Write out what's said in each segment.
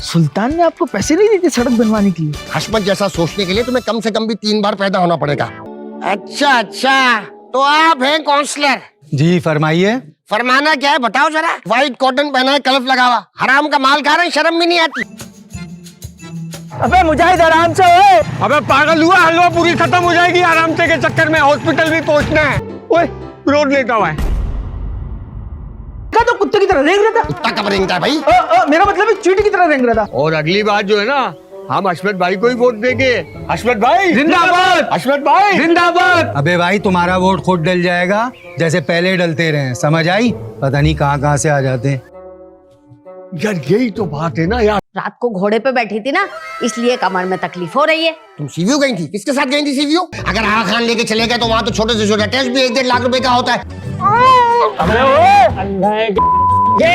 सुल्तान ने आपको पैसे नहीं दिए थे सड़क बनवाने के लिए? हशमत जैसा सोचने के लिए तुम्हें कम से कम भी 3 बार पैदा होना पड़ेगा। अच्छा, तो आप हैं काउंसलर? जी फरमाइए। फरमाना क्या है बताओ जरा। व्हाइट कॉटन पहना है, कलफ लगा हुआ, हराम का माल खा रहे हैं, शर्म भी नहीं आती। अबे मुजाहिद आराम से ओए। अबे पागल हुआ, हलवा पूरी खत्म हो जाएगी आराम से के चक्कर में, हॉस्पिटल भी पहुंचना है। ओए रोड लेटा हुआ है। तो कुत्ते की तरह रेंग रहा था। कुत्ता कब रेंगता है भाई? मेरा मतलब है चींटी की तरह रेंग रहा था। और अगली बार जो है ना, हम हशमत भाई को ही वोट देंगे। हशमत भाई जिंदाबाद, हशमत भाई जिंदाबाद। अबे भाई तुम्हारा वोट खुद डल जाएगा, जैसे पहले डलते रहे, समझ आई? पता नहीं कहाँ से आ जाते हैं। यार यही तो बात है ना यार। रात को घोड़े पे बैठी थी ना, इसलिए कमर में तकलीफ हो रही है। तुम सीवीओ गई थी? किसके साथ गई थी सीवीओ? अगर आगा खान लेके चले गए तो वहाँ तो छोटे से छोटा टेस्ट भी 1-1.5 लाख रुपए का होता है।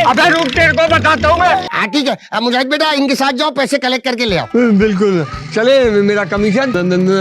अबे रुक, तेरे को बताता हूँ मैं। हाँ ठीक है, अब मुजाहिद बेटा इनके साथ जाओ, पैसे कलेक्ट करके ले आओ। बिल्कुल चले, मेरा कमीशन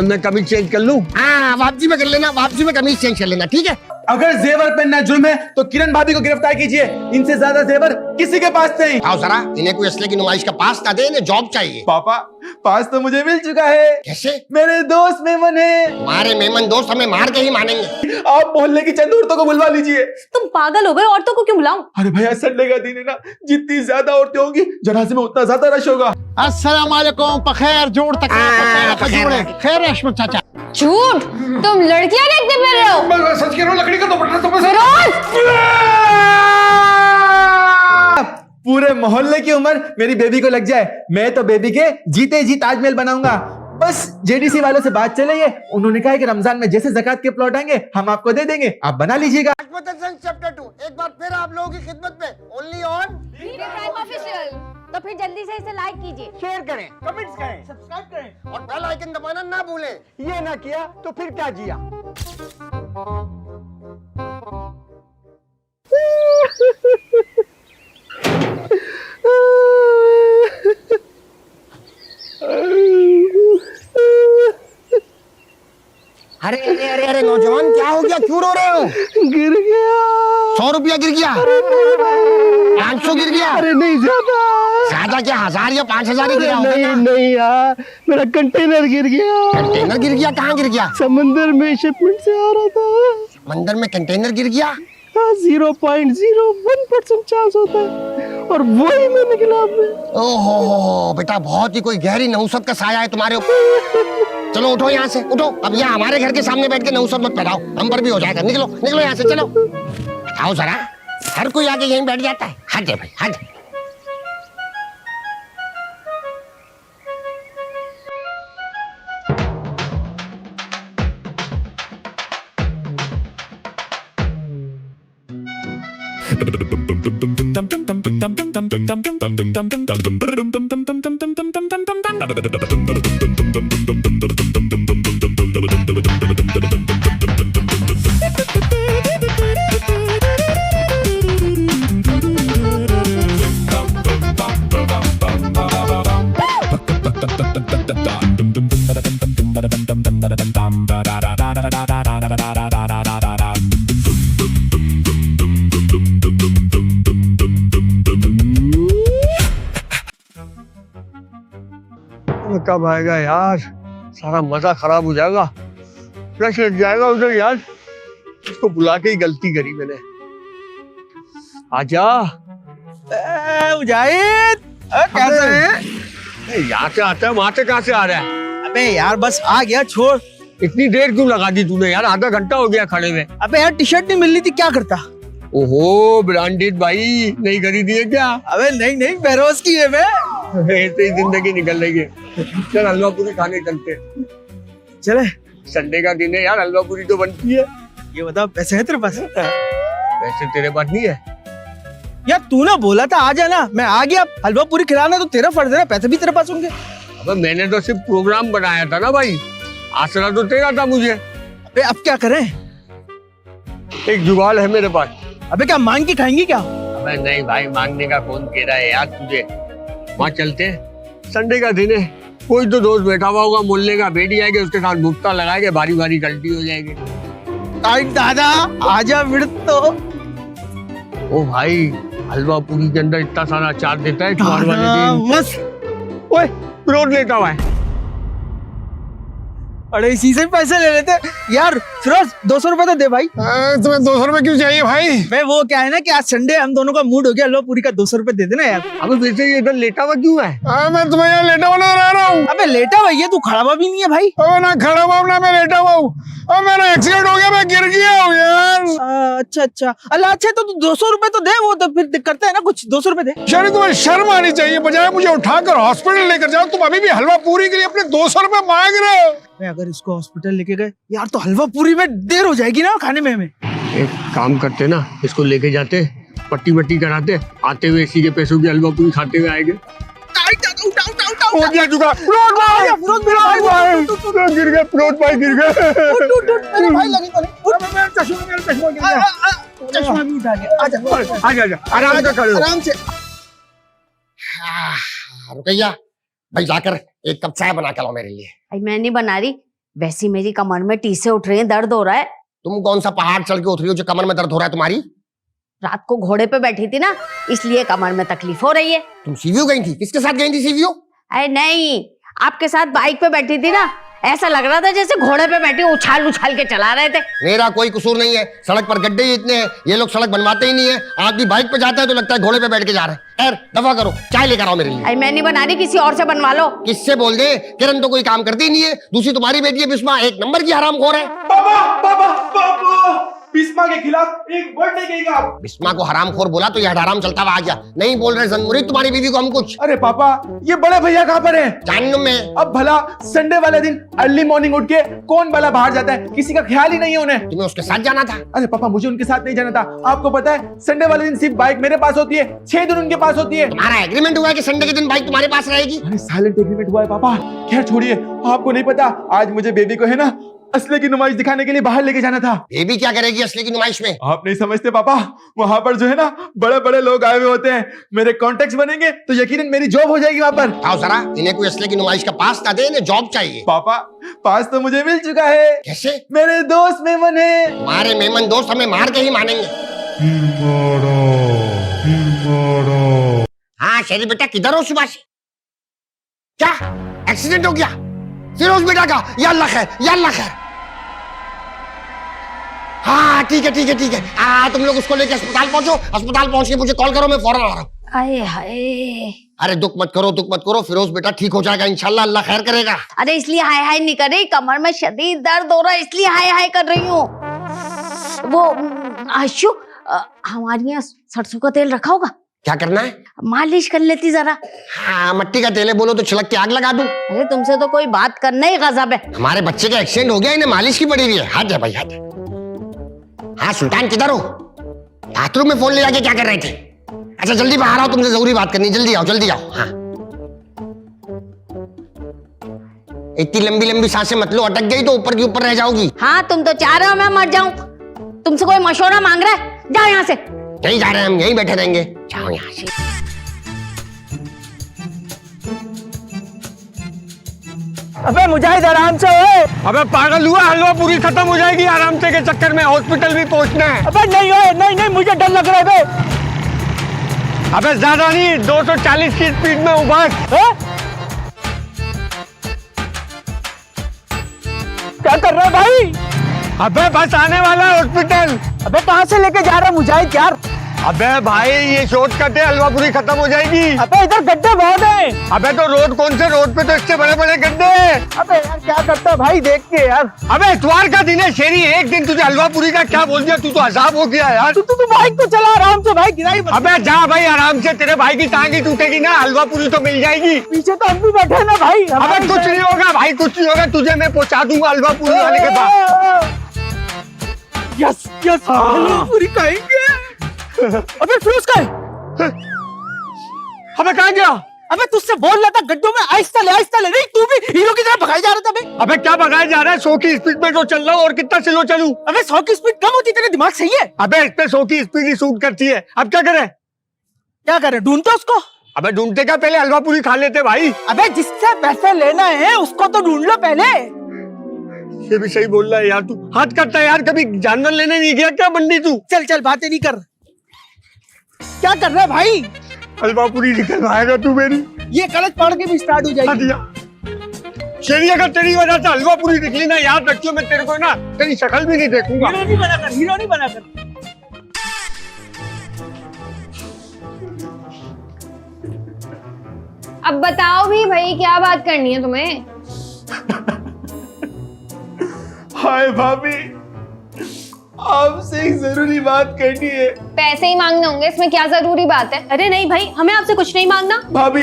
मैं कमीज चेंज कर लूँ। हाँ वापसी में कर लेना, वापसी में कमीज चेंज कर लेना, ठीक है? अगर जेवर पहनना जुर्म है तो किरण भाभी को गिरफ्तार कीजिए। इनसे ज्यादा जेवर किसी के पास नहीं। आओ जरा, इन्हें कोई असले की नुमाइश का पास ना दे, इन्हें जॉब चाहिए। पापा पास तो मुझे मिल चुका है। कैसे? मेरे दोस्त मेमन है। हमारे मेमन दोस्त हमें मार के ही मानेंगे। आप मोहल्ले की चंद औरतों को बुलवा लीजिए। तुम पागल हो गए, औरतों को क्यों बुलाऊं? अरे भैया संडे का दिन है ना, जितनी ज्यादा औरतें होंगी जनाजे में उतना ज्यादा रश होगा। अस्सलाम वालेकुम, पखेर जोड़ तक खैर हशमत चाचा। झूठ, तुम लड़कियां देखते फिर रहे हो। सच कह रहा हूँ, लकड़ी का दुपट्टा तुम्हें पूरे मोहल्ले की उम्र मेरी बेबी को लग जाए, मैं तो बेबी के जीते जी ताजमहल बनाऊंगा। बस जेडीसी वालों से बात चल रही है, उन्होंने कहा है कि रमजान में जैसे ज़कात के प्लॉट आएंगे हम आपको दे देंगे, आप बना लीजिएगा। चैप्टर 2 एक बार फिर आप लोगों की खिदमत में, ओनली ऑन ऑफिशियल। तो फिर जल्दी से इसे लाइक कीजिए, शेयर करें, कमेंट्स करें, सब्सक्राइब करें और बेल आइकन दबाना ना भूलें। ये ना किया तो फिर क्या जिया। अरे अरे अरे अरे नौजवान, क्या हो गया, क्यों रो रहे हो? गिर गया। 100 रुपया गिर गया? 500 गिर गया? अरे नहीं ज्यादा क्या, 1000 या 5000 ही गिरा होगा ना? नहीं यार, मेरा कंटेनर गिर गया। कंटेनर गिर गया? कहाँ गिर गया? समंदर में शिपमेंट से आ रहा था। मंदिर में कंटेनर गिर गया? 0.01% चांस होता है और वही में निकला। ओहो बेटा, बहुत ही कोई गहरी नहुसत का साया है तुम्हारे ऊपर। चलो उठो यहाँ से, उठो। अब यहाँ हमारे घर के सामने बैठ के नहुसत मत फैलाओ, हम पर भी हो जाएगा। निकलो निकलो यहाँ से, चलो। आओ जरा, हर कोई आके यहीं बैठ जाता है। हट जा भाई, हट। कब आएगा यार, सारा मजा खराब हो जाएगा, फ्रेश लग जाएगा उधर यार। उसको बुला के ही गलती करी मैंने। आजा मुजाहिद, कैसे है? यहाँ से आता है, वहां से कहाँ से आ रहा है? अबे यार बस आ गया, छोड़। इतनी देर क्यों लगा दी तूने यार, आधा घंटा हो गया खड़े हुए। अबे यार टी शर्ट नहीं मिल रही थी, क्या करता? ओहो ब्रांडेड भाई, नहीं खरीदी है क्या? अबे नहीं, बेरोज की है मैं। ऐसे ही जिंदगी निकल रही है। चल हलवा पूरी खाने चलते। चले, संडे का दिन है यार, हलवा पूरी तो बनती है। ये बता पैसे है तेरे पास? पैसे तेरे पास नहीं है? यार तू ना बोला था आ जाना, मैं आ गया। हलवा पूरी खिलाना तो तेरा फर्ज है ना, पैसे भी तेरे पास होंगे। अबे मैंने तो सिर्फ प्रोग्राम बनाया था ना भाई, आसरा तो तेरा था मुझे। अबे अब क्या करें? एक जुगाड़ है मेरे पास। अबे क्या मांग के खाएंगे क्या? अबे नहीं भाई, मांगने का कौन कह रहा है यार तुझे। वहाँ चलते हैं, संडे का दिन है, कोई तो दोस्त बैठा हुआ होगा मोहल्ले का, बैठ जाएंगे, उसके साथ मुक्ता लगाएंगे, बारी बारी गलती हो जाएगी। दादा आजा फिर तो। ओ भाई, हलवा पूरी के अंदर इतना सारा अचार देता है, तुम्हारे वाले दिन। बस ओए फिरोज लेटा हुआ है। अरे इसी से पैसे ले लेते यार। फिरोज 200 रुपए तो दे भाई। तुम्हें 200 रुपए क्यों चाहिए भाई? मैं वो क्या है ना कि आज संडे हम दोनों का मूड हो गया। लो पूरी का 200 रुपए दे देना यार। अबे वैसे ये इधर लेटा हुआ क्यों है? मैं तुम्हें यहाँ लेटा हुआ नजर आ रहा हूँ। अबे लेटा हुआ है, तू खड़ा हुआ भी नहीं है भाई। अबे ना खड़ा हुआ ना मैं लेटा हुआ हूँ। अब मेरा एक्सीडेंट हो गया, मैं गिर गया हूँ यार। अच्छा अच्छा अल्लाह अच्छा तो तू 200 रुपए तो दे। वो तो फिर करते है ना कुछ। 200 रुपए दे। शरी तुम्हें शर्म आनी चाहिए, बजाय मुझे उठाकर हॉस्पिटल लेकर जाओ तुम अभी भी हलवा पूरी के लिए अपने 200 रुपए मांग रहे हो। मैं अगर इसको हॉस्पिटल लेके गए यार तो हलवा पूरी में देर हो जाएगी ना खाने में हमें। एक काम करते ना, इसको लेके जाते, पट्टी वट्टी कराते, आते हुए इसी के पैसों की हलवा पूरी खाते हुए आएंगे। हो गया चुका। फिरोज गिर गए, फिरोज भाई गिर गए। मेरे भाई लगी तो नहीं। मेरा चश्मा गिर गया। चश्मा भी उठा लिया। आजा आजा आराम से खड़े हो। आराम से। रुकैया भाई, जाकर एक कप चाय बना के लाओ मेरे लिए। भाई मैं नहीं बना रही, वैसी मेरी कमर में टीसे उठ रही हैं, दर्द हो रहा है। तुम कौन सा पहाड़ चढ़ के उतरी हो जो कमर में दर्द हो रहा है तुम्हारी? रात को घोड़े पे बैठी थी ना, इसलिए कमर में तकलीफ हो रही है। तुम सीवीओ गई थी? किसके साथ गई थी सीवीओ? अरे नहीं, आपके साथ बाइक पे बैठी थी ना, ऐसा लग रहा था जैसे घोड़े पे बैठे उछाल उछाल के चला रहे थे। मेरा कोई कसूर नहीं है, सड़क पर गड्ढे ही इतने हैं, ये लोग सड़क बनवाते ही नहीं है। आदमी बाइक पे जाता है तो लगता है घोड़े पे बैठ के जा रहा है। खैर दफा करो, चाय लेकर आओ मेरे लिए। अरे मैं नहीं बना रही, किसी और से बनवा लो। किससे बोल दे? किरण तो कोई काम करती ही नहीं है। दूसरी तुम्हारी बेटी है बिस्मा, एक नंबर की हरामखोर है। बिस्मा के खिलाफ एक वर्ड नहीं कहेगा आप। बिस्मा को हरामखोर बोला तो यह हराम चलता हुआ आ गया। नहीं बोल रहे जनमुरी तुम्हारी बीवी को हम कुछ। अरे पापा, ये बड़े भैया कहाँ पर हैं? जानू में अब भला संडे वाले दिन अर्ली मॉर्निंग उठ के कौन भला बाहर जाता है? किसी का ख्याल ही नहीं है उन्हें। तुम्हें उसके साथ जाना था। अरे पापा, मुझे उनके साथ नहीं जाना था। आपको पता है संडे वाले दिन सिर्फ बाइक मेरे पास होती है, 6 दिन उनके पास होती है। तुम्हारा एग्रीमेंट हुआ है कि संडे के दिन बाइक तुम्हारे पास रहेगी? अरे साइलेंट एग्रीमेंट हुआ है पापा। खैर छोड़िए, आपको नहीं पता आज मुझे बेबी को है ना असली की नुमाइश दिखाने के लिए बाहर लेके जाना था। बेबी क्या करेगी असली की नुमाइश में? आप नहीं समझते पापा, वहां पर जो है ना बड़े बड़े लोग आए हुए होते हैं। मेरे कॉन्टेक्ट बनेंगे तो यकीनन मेरी जॉब हो जाएगी वहां पर। आओ जरा, इन्हें कोई असली की नुमाइश का पास ना दे, इन्हें जॉब चाहिए। पापा, पास तो मुझे मिल चुका है। कैसे? मेरे दोस्त मेमन है। तुम्हारे मेमन दोस्त हमें मार के ही मानेंगे। हाँ शेरी बेटा, किधर हो सुबह से? क्या एक्सीडेंट हो गया फिरोज बेटा का? या अल्लाह खैर, या अल्लाह खैर। हाँ ठीक है ठीक है ठीक है। तुम लोग उसको लेके अस्पताल पहुंचो। अस्पताल पहुंच के मुझे कॉल करो, मैं फौरन आ रहा हूँ। आए हाय। अरे दुख मत करो, दुख मत करो। फिरोज बेटा ठीक हो जाएगा इंशाल्लाह, अल्लाह खैर करेगा। अरे इसलिए हाय हाय नहीं कर रही, कमर में शदीद दर्द हो रहा है, इसलिए हाय हाय कर रही हूँ। वो आशु, हमारे यहाँ सरसों का तेल रखा होगा? क्या करना है? मालिश कर लेती जरा। हाँ मट्टी का तेल है, बोलो तो छिड़क के आग लगा दूं। अरे तुमसे तो कोई बात करना ही गजब है। हमारे बच्चे का एक्सीडेंट हो गया, इन्हें मालिश की पड़ी हुई है। हट है भाई हट। हाँ सुल्तान किधर हो? बाथरूम में फोन ले जाके क्या कर रहे थे? अच्छा जल्दी बाहर आओ, तुमसे जरूरी बात करनी। जल्दी आओ जल्दी आओ। हाँ इतनी लंबी लंबी सांसें मत लो, अटक गई तो ऊपर की ऊपर रह जाओगी। हाँ तुम तो चाह रहे हो मैं मर जाऊं, तुमसे कोई मशवरा मांग रहा है? जाओ यहाँ से। नहीं जा रहे, हम यहीं बैठे रहेंगे। जाओ यहाँ से। अबे मुजाहिद आराम से ओए। अबे पागल हुआ, हलवा पूरी खत्म हो जाएगी आराम से के चक्कर में, हॉस्पिटल भी पहुंचना है। अबे नहीं ओए, नहीं नहीं मुझे डर लग रहा है बे। अबे ज्यादा नहीं, 240 की स्पीड में उबास। क्या कर रहा है भाई? अबे बस आने वाला है हॉस्पिटल। अबे कहाँ से लेके जा रहा है मुजाहिद यार? अबे भाई ये शॉर्टकट है, हलवा पूरी खत्म हो जाएगी। अबे इधर गड्ढे बहुत हैं। अबे तो रोड कौन से, रोड पे तो इससे बड़े बड़े गड्ढे हैं। अबे यार क्या करता है भाई, देख के यार। अबे इतवार का दिन है शेरी, एक दिन तुझे हलवा पूरी का क्या बोल दिया, तू तो अजाब हो गया यार। तू बाइक तो चला आराम से भाई, गिराई मत। अबे जा भाई आराम से, तेरे भाई की टांग ही टूटेगी ना, हलवा पूरी तो मिल जाएगी। पीछे तो हम भी बैठे हैं ना भाई। अबे कुछ नहीं होगा भाई, कुछ नहीं होगा, तुझे मैं पहुंचा दूंगा हलवा पूरी वाले के पास। यस यस, हलवा पूरी खाएंगे। अबे फिरोज का है? अबे कहाँ गया? अबे तुझसे बोल रहा था गड्ढों में आहिस्ता ले, नहीं तू भी हीरो की तरह भगाई जा रहा था बे। अबे क्या भगाया जा रहा है, 100 की स्पीड में तो चल रहा हूँ, और कितना स्लो चलूं? अबे 100 की स्पीड कम होती, तेरे दिमाग सही है? अबे इस पे 100 की स्पीड ही सूट करती है, अब क्या करें? क्या करें, ढूंढते उसको? अबे ढूंढते क्या, पहले हलवा पूरी खा लेते भाई। अबे जिससे पैसे लेना है उसको तो ढूंढ लो पहले। ये भी सही बोल रहा है यार, तू हाथ करता है यार, कभी जानवर लेने नहीं गया क्या बंडी तू? चल चल बातें नहीं कर। क्या कर रहा है भाई? हलवा पूरी निकल आएगा तू मेरी। ये कलच पढ़ के भी स्टार्ट हो जाएगी। शेरी अगर तेरी वजह से हलवा पूरी निकली ना, याद रखियो मैं तेरे को ना तेरी शक्ल भी नहीं देखूंगा। हीरो नहीं बनाकर, हीरो नहीं बनाकर। अब बताओ भी भाई, क्या बात करनी है तुम्हें? हाय भाभी, आपसे एक जरूरी बात करनी है। पैसे ही मांगने होंगे, इसमें क्या जरूरी बात है? अरे नहीं भाई, हमें आपसे कुछ नहीं मांगना। भाभी,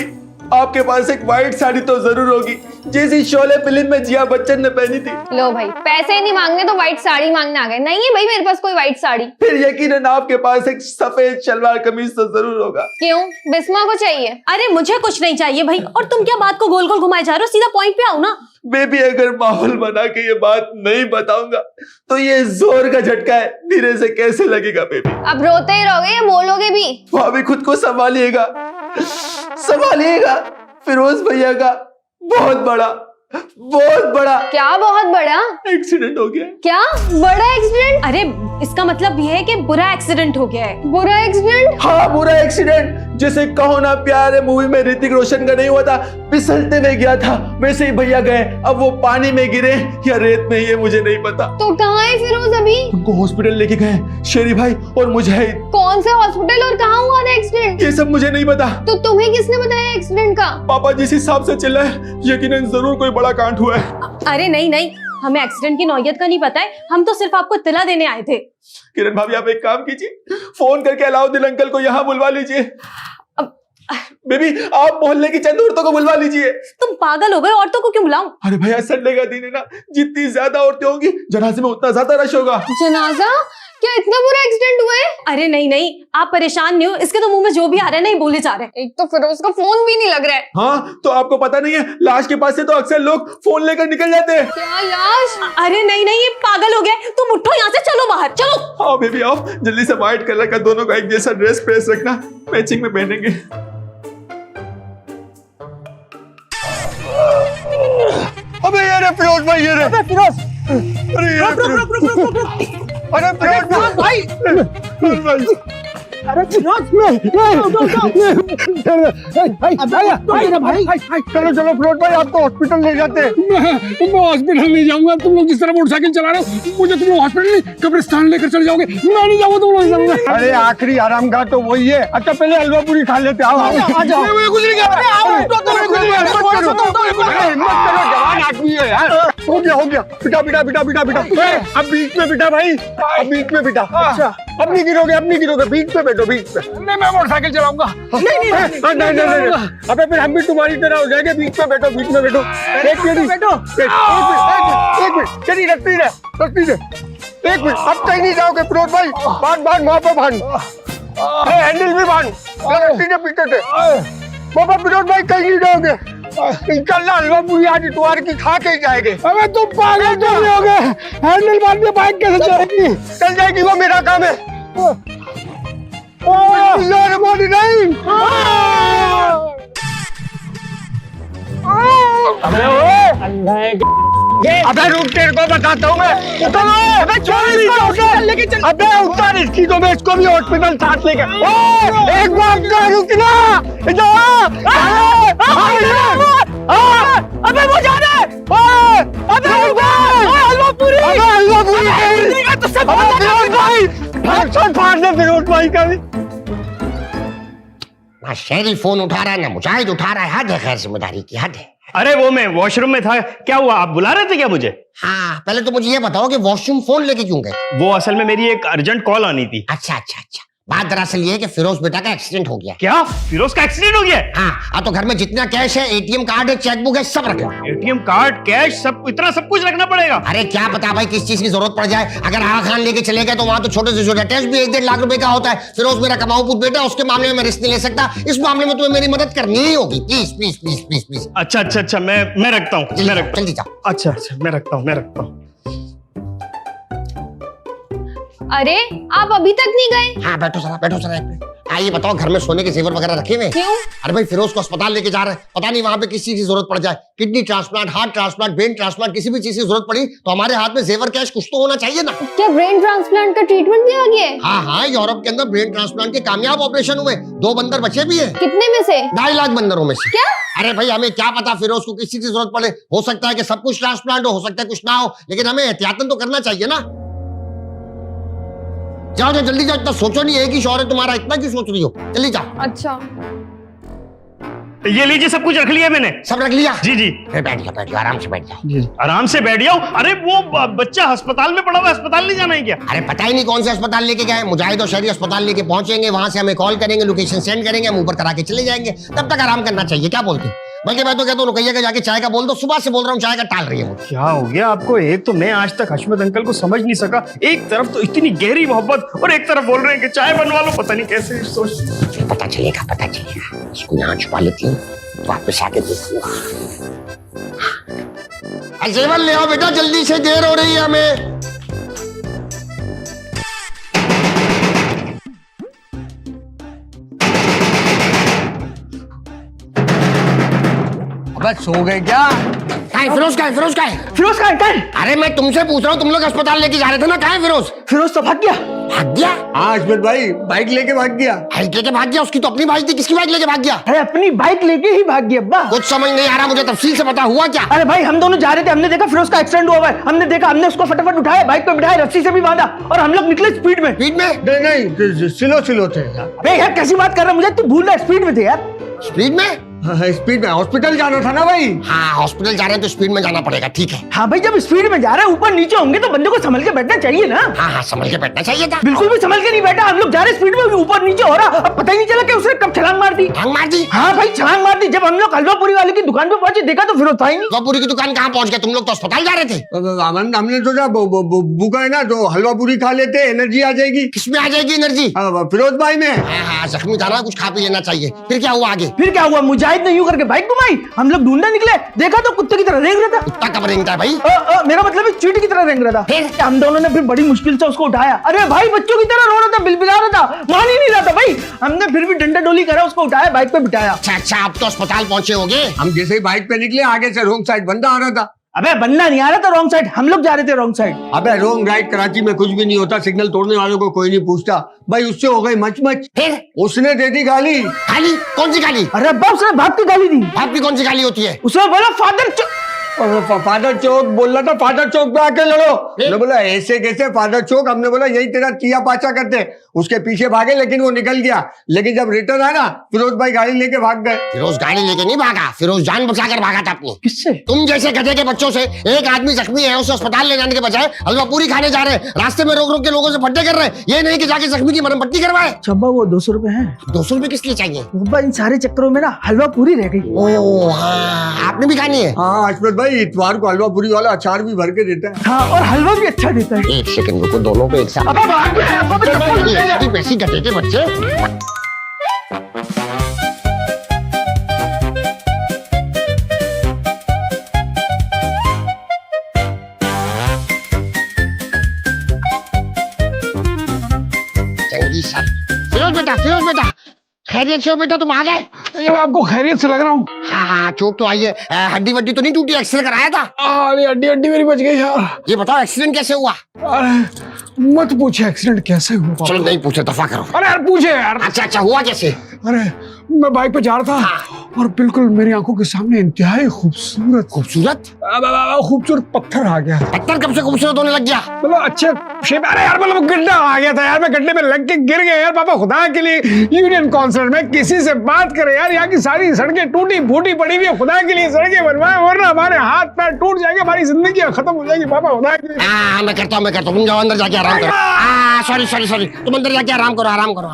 आपके पास एक व्हाइट साड़ी तो जरूर होगी, जैसी शोले फिल्म में जिया बच्चन ने पहनी थी। लो भाई, पैसे ही नहीं मांगने तो व्हाइट साड़ी मांगने आ गए। नहीं है भाई मेरे पास कोई व्हाइट साड़ी। फिर यकीनन आपके पास एक सफेद शलवार कमीज तो जरूर होगा। क्यों, बिस्मा को चाहिए? अरे मुझे कुछ नहीं चाहिए भाई, और तुम क्या बात को गोल गोल घुमाए जा रहे हो, सीधा पॉइंट पे आओ ना। बेबी, अगर माहौल बना के ये बात नहीं बताऊंगा तो ये जोर का झटका है, धीरे से कैसे लगेगा बेबी? अब रोते ही रहोगे या बोलोगे भी? भाभी खुद को संभालिएगा, संभालिएगा। फिरोज भैया का बहुत बड़ा क्या बहुत बड़ा एक्सीडेंट हो गया। क्या बड़ा एक्सीडेंट? अरे इसका मतलब ये है कि बुरा एक्सीडेंट हो गया है। बुरा एक्सीडेंट? हाँ, बुरा एक्सीडेंट। जैसे कहो ना प्यार है मूवी में ऋतिक रोशन का नहीं हुआ था, फिसलते हुए गया था, वैसे ही भैया गए। अब वो पानी में गिरे या रेत में, ये मुझे नहीं पता। तो कहाँ है फिरोज अभी? उनको हॉस्पिटल लेके गए शेरी भाई और मुजाहिद। कौन से हॉस्पिटल और कहाँ हुआ था एक्सीडेंट? ये सब मुझे नहीं पता। तो तुम्हें किसने बताया एक्सीडेंट का? पापा जिस हिसाब से चिल्ला है, यकीनन जरूर कोई बड़ा कांड हुआ है। अरे नहीं नहीं, हमें एक्सीडेंट की नौयत का नहीं पता है, हम तो सिर्फ आपको तिला देने आए थे। किरण भाभी, आप एक काम कीजिए, फोन करके अलाउद्दीन अंकल को यहाँ बुलवा लीजिए। बेबी, आप मोहल्ले की चंद औरतों को बुलवा लीजिए। तुम पागल हो गए, औरतों को क्यों बुलाऊं? अरे भैया, संडे का दिन है ना, जितनी ज्यादा औरतें होंगी जनाजे में उतना ज्यादा रश होगा। जनाजा? क्या इतना बुरा एक्सीडेंट हुआ है? अरे नहीं नहीं, आप परेशान नहीं हो, इसके तो मुंह में जो भी आ रहा है नहीं बोले जा रहे हैं। एक तो फिरोज का फोन भी नहीं लग रहा है। हाँ, तो आपको पता नहीं है, लाश के पास से तो अक्सर लोग फोन लेकर निकल जाते हैं। क्या लाश? अरे नहीं नहीं, ये पागल हो गया है। तुम उठो यहाँ से, चलो बाहर चलो। आओ बेबी आओ, जल्दी से व्हाइट कलर का दोनों का एक जैसा ड्रेस प्रेस रखना, मैचिंग में पहनेंगे। अबे ये रे फिरोज भाई, ये रे। अबे फिरोज, अरे ये रे फिरोज। अरे फिरोज भाई, फिरोज भाई। अरे फिरोज, भाई, चलो चलो फिरोज भाई, आपको हॉस्पिटल ले जाते हैं। मैं हॉस्पिटल नहीं जाऊंगा। तुम लोग जिस तरह मोटरसाइकिल चला रहे हो, मुझे तुम लोग हॉस्पिटल नहीं कब्रिस्तान लेकर चले जाओगे। मैं नहीं जाऊंगा तुम लोग के साथ। अरे आखिरी आरामगाह तो वही है। अच्छा पहले हलवा पूरी खा लेते। आओ आओ। कुछ नहीं कह जवान आदमी है यार। हो गया beta beta beta beta beta. अब बीच में बिटा भाई, अब बीच में बिटा। अच्छा, अब नहीं गिरोगे, बीच में बैठो, बीच में। नहीं, मैं मोटरसाइकिल चलाऊंगा। नहीं। अबे फिर हम भी तुम्हारी तरह हो जाएंगे। बीच में बैठो। एक मिनट, चलिए रखती रहे। एक मिनट, अब कहीं नहीं जाओगे फिरोज भाई। बांध वहाँ पे बांध, हैंडल भी बांध। रखती पीछे से बाबा। फिरोज भाई कहीं नहीं जाओगे, इंशाल्लाह हलवा पूरी आज इतवार की खा के जाएंगे। अबे तुम पागल तो नहीं हो गए? हैंडल बांध के बाइक कैसे चलेगी? चल जाएगी, वो मेरा काम है। अबे रुक, तेरे को बताता हूँ मैं। अबे उतार इसकी तो, मैं इसको भी हॉस्पिटल साथ लेके। एक बार रुकना। अबे वो जा रहा है। अबे हलवा पूरी तो सब फाड़ दे फिरोज भाई का भी। ना शेरी फोन उठा रहा है, ना मुजाहिद उठा रहा है। हद है, खैर जिम्मेदारी की हद है। अरे वो मैं वॉशरूम में था। क्या हुआ, आप बुला रहे थे क्या मुझे? हाँ, पहले तो मुझे ये बताओ कि वॉशरूम फोन लेके क्यों गए? वो असल में मेरी एक अर्जेंट कॉल आनी थी। अच्छा। बात दरअसल ये है कि फिरोज बेटा का एक्सीडेंट हो गया। क्या फिरोज का एक्सीडेंट हो गया? हाँ, तो घर में जितना कैश है, एटीएम कार्ड है, चेकबुक है, सब रख लो। एटीएम कार्ड, कैश, सब इतना सब कुछ रखना पड़ेगा? अरे क्या पता भाई किस चीज की जरूरत पड़ जाए। अगर आगा खान लेके चले गए तो वहां तो छोटे से छोटा टेस्ट भी 1-1.5 लाख रुपए का होता है। फिरोज मेरा कमाऊ पुत बेटा, उसके मामले में मैं रिस्क नहीं ले सकता। इस मामले में तुम्हें मेरी मदद करनी ही होगी। प्लीज। अच्छा, मैं रखता हूँ। जल्दी जाओ। अच्छा, मैं रखता हूँ। अरे आप अभी तक नहीं गए? हाँ, बैठो जरा एक मिनट। ये बताओ घर में सोने के जेवर वगैरह रखे हुए हैं? क्यों? अरे भाई फिरोज को अस्पताल लेके जा रहे हैं, पता नहीं वहां पे किस चीज की जरूरत पड़ जाए, kidney transplant, heart transplant, brain transplant, किसी भी चीज की जरूरत पड़ी तो हमारे हाथ में जेवर कैश कुछ तो होना चाहिए ना। क्या ब्रेन ट्रांसप्लांट का ट्रीटमेंट भी आ गया है? हाँ, यूरोप के अंदर ब्रेन ट्रांसप्लांट के कामयाब ऑपरेशन हुए, 2 बंदर बचे भी है, कितने में से? 2.5 लाख बंदरों में से। क्या? अरे भाई हमें क्या पता फिरोज को किस चीज की जरूरत पड़े, हो सकता है कि सब कुछ ट्रांसप्लांट हो सकता है कुछ ना हो, लेकिन हमें एहतियातन तो करना चाहिए ना। जाओ जाओ जल्दी जाओ, इतना सोचो नहीं, एक ही शौहर है तुम्हारा, इतना क्यों सोच रही हो, जल्दी जाओ। अच्छा ये लीजिए, सब कुछ रख लिया मैंने। सब रख लिया? जी जी। बैठ जाओ आराम से बैठ जाओ। जी आराम से बैठ जाओ। अरे वो बच्चा अस्पताल में पड़ा हुआ, अस्पताल नहीं जाना है क्या? अरे पता ही नहीं कौन से अस्पताल लेके गए, मुजाहिद और शहरी अस्पताल लेके पहुंचेंगे, वहां से हमें कॉल करेंगे, लोकेशन सेंड करेंगे, हम ऊपर करा के चले जाएंगे, तब तक आराम करना चाहिए, क्या बोलते? बल्कि मैं तो कहता हूँ रुकैया के जाके चाय का बोल दो, सुबह से बोल रहा हूँ चाय का टाल रही है वो। क्या हो गया आपको? एक तो मैं आज तक हशमत अंकल को समझ नहीं सका, एक तरफ तो इतनी गहरी मोहब्बत और एक तरफ बोल रहे हैं कि चाय बनवा लो, पता नहीं कैसे सोच। पता चलेगा इसको यहाँ छुपा लेती हूँ, वापस आके देखूंगा। जेवर ले आओ बेटा जल्दी से, देर हो रही है हमें। अबे सो गए क्या? फिरोज का है? फिरोज का है? फिरोज कहाँ है? अरे मैं तुमसे पूछ रहा हूँ, तुम लोग अस्पताल लेके जा रहे थे ना, कहाँ है फिरोज? फिरोज तो भाग गया। भाग गया? हाँ अशमत भाई, बाइक लेके भाग गया। बाइक लेके भाग गया? उसकी तो अपनी बाइक थी, किसकी बाइक लेके भाग गया? अरे अपनी बाइक लेके ही भाग गया अब्बा। कुछ समझ नहीं आ रहा मुझे, तफसील से पता हुआ क्या? अरे भाई हम दोनों जा रहे थे, हमने देखा फिरोज का एक्सीडेंट हुआ है, हमने देखा, हमने उसको फटाफट उठाया, बाइक पे बिठाया, रस्सी से भी बांधा और हम लोग निकले स्पीड में। स्पीड में? नहीं, स्लो थे यार। अबे यार कैसी बात कर रहा है, मुझे तू भूल रहा है, स्पीड में थे यार। स्पीड में? स्पीड में हॉस्पिटल जाना था ना भाई। हाँ हॉस्पिटल जा रहे हैं तो स्पीड में जाना पड़ेगा, ठीक है। हाँ भाई जब स्पीड में जा रहे हैं, ऊपर नीचे होंगे तो बंदे को संभल के बैठना चाहिए ना। हाँ संभल के बैठना चाहिए था। बिल्कुल भी संभल के नहीं बैठा, हम लोग जा रहे स्पीड में, ऊपर नीचे हो रहा, अब पता ही नहीं चला कि उसने कब छलांग मार दी। छलांग मार दी? हाँ भाई छलांग मार दी। जब हम लोग हलवा पूरी वाले की दुकान पे पहुंचे, देखा तो फिरोज था ही नहीं। हलवा पूरी की दुकान कहाँ पहुंच गए? तुम लोग तो अस्पताल जा रहे थे। हमने सोचा भूखा है ना तो हलवा पूरी खा लेते, एनर्जी आ जाएगी। किसमें आ जाएगी एनर्जी? फिरोज भाई में। हाँ जख्मी था ना, कुछ खा पी लेना चाहिए। फिर क्या हुआ आगे? फिर क्या हुआ, मुजाहिद ने यूं करके बाइक घुमाई, हम लोग ढूंढने निकले, देखा तो कुत्ते की तरह रेंग रहा था। कुत्ता कब रेंगता है भाई? मेरा मतलब है चींटी की तरह रेंग रहा था। फिर? हम दोनों ने फिर बड़ी मुश्किल से उसको उठाया। अरे भाई बच्चों की तरह रो रहा था, बिलबिला रहा था, मान ही नहीं रहा था भाई। हमने फिर भी डंडा डोली करा, उसको उठाया, बाइक पे बिठाया। अच्छा आप तो अस्पताल पहुंचे होगे। हम जैसे ही बाइक पे निकले, आगे से रोंग साइड बंदा आ रहा था। अबे बंदा नहीं आ रहा था रॉन्ग साइड, हम लोग जा रहे थे रॉन्ग साइड। अबे रोंग राइट कराची में कुछ भी नहीं होता, सिग्नल तोड़ने वालों को कोई नहीं पूछता भाई। उससे हो गई मच। फिर? उसने दे दी गाली। गाली? कौन सी गाली? अरे अब्बा उसने बाप की गाली दी। बाप की कौन सी गाली होती है? उसने बोला फादर फादर चौक बोल रहा था, फादर चौक पे आके लड़ो। हमने बोला ऐसे कैसे फादर चौक? हमने बोला यही तेरा किया पाचा करते। उसके पीछे भागे लेकिन वो निकल गया, लेकिन जब रिटर्न आया ना फिरोज भाई गाड़ी लेके भाग गए। फिरोज गाड़ी लेके नहीं भागा, फिरोज जान बचाकर भागा था अपनी। किससे? तुम जैसे गधे के बच्चों से। एक आदमी जख्मी है, उसे अस्पताल ले जाने के बजाय हलवा पूरी खाने जा रहे हैं, रास्ते में रोक रोक के लोगों से फट्टे कर रहे हैं। ये नहीं कि जाके जख्मी की मरहम पट्टी करवाए। चब्बा वो 200 रुपए है। 200 रुपए किस लिए चाहिए? अब्बा इन सारे चक्करों में ना हलवा पूरी रह गई। ओ हाँ, आपने भी खानी है? हाँ अशमत भाई, इतवार को हलवा पूरी वाला अचार भी भर के देता है। हाँ और हलवा भी अच्छा देता है। एक सेकंड रुको, दोनों पे एक साथ। अब्बा भाग गया, अब्बा पे चप्पल लग गया। पैसी गधे के बच्चे। चंगी सर। फिरोज बेटा खैरियत से हो बेटा, तुम आ गए? ये मैं आपको खैरियत से लग रहा हूँ। हाँ चोट तो आई है, हड्डी वड्डी तो नहीं टूटी? एक्सरे कराया था? अरे हड्डी मेरी बच गई यार। ये बताओ एक्सीडेंट कैसे हुआ? अरे मत पूछे एक्सीडेंट कैसे हुआ। चलो नहीं पूछे, दफा करो। अरे यार पूछे यार। अच्छा हुआ कैसे? अरे मैं बाइक पे जा रहा था और बिल्कुल मेरी आंखों के सामने इंतहाई खूबसूरत खूबसूरत पत्थर आ गया। पत्थर कब से खूबसूरत होने लग गया? मतलब अच्छे शेप। अरे यार मतलब गड्ढा आ गया था यार, मैं गड्ढे में लग के गिर गया यार। पापा खुदा के लिए यूनियन काउंसिल में किसी से बात करे यार, यहाँ की सारी सड़कें टूटी फूटी पड़ी हुई है। खुदा के लिए सड़कें बनवाए, वरना हमारे हाथ पैर टूट जाएंगे, हमारी जिंदगी खत्म हो जाएगी। पापा खुदा के लिए। मैं करता हूँ तुम जाओ अंदर जाके आराम करो। सॉरी तुम अंदर जाके आराम करो।